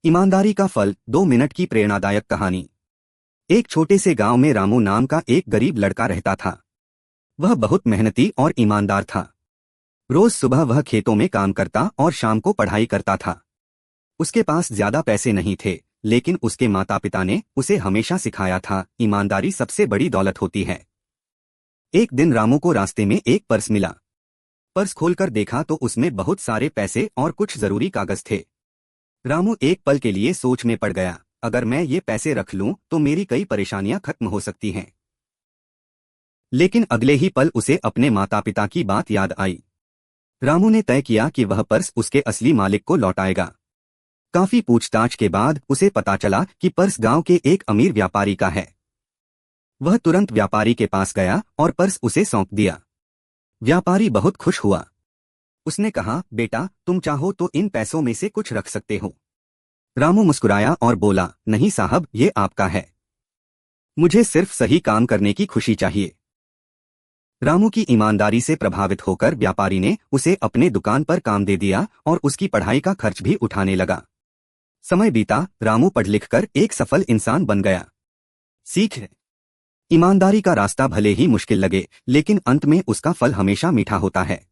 ईमानदारी का फल 2 मिनट की प्रेरणादायक कहानी। एक छोटे से गांव में रामू नाम का एक गरीब लड़का रहता था। वह बहुत मेहनती और ईमानदार था। रोज सुबह वह खेतों में काम करता और शाम को पढ़ाई करता था। उसके पास ज्यादा पैसे नहीं थे, लेकिन उसके माता पिता ने उसे हमेशा सिखाया था, ईमानदारी सबसे बड़ी दौलत होती है। एक दिन रामू को रास्ते में एक पर्स मिला। पर्स खोलकर देखा तो उसमें बहुत सारे पैसे और कुछ जरूरी कागज थे। रामू एक पल के लिए सोच में पड़ गया, अगर मैं ये पैसे रख लूं तो मेरी कई परेशानियां खत्म हो सकती हैं। लेकिन अगले ही पल उसे अपने माता पिता की बात याद आई। रामू ने तय किया कि वह पर्स उसके असली मालिक को लौटाएगा। काफी पूछताछ के बाद उसे पता चला कि पर्स गांव के एक अमीर व्यापारी का है। वह तुरंत व्यापारी के पास गया और पर्स उसे सौंप दिया। व्यापारी बहुत खुश हुआ। उसने कहा, बेटा, तुम चाहो तो इन पैसों में से कुछ रख सकते हो। रामू मुस्कुराया और बोला, नहीं साहब, ये आपका है। मुझे सिर्फ सही काम करने की खुशी चाहिए। रामू की ईमानदारी से प्रभावित होकर व्यापारी ने उसे अपने दुकान पर काम दे दिया और उसकी पढ़ाई का खर्च भी उठाने लगा। समय बीता, रामू पढ़ लिख कर एक सफल इंसान बन गया। सीख, ईमानदारी का रास्ता भले ही मुश्किल लगे, लेकिन अंत में उसका फल हमेशा मीठा होता है।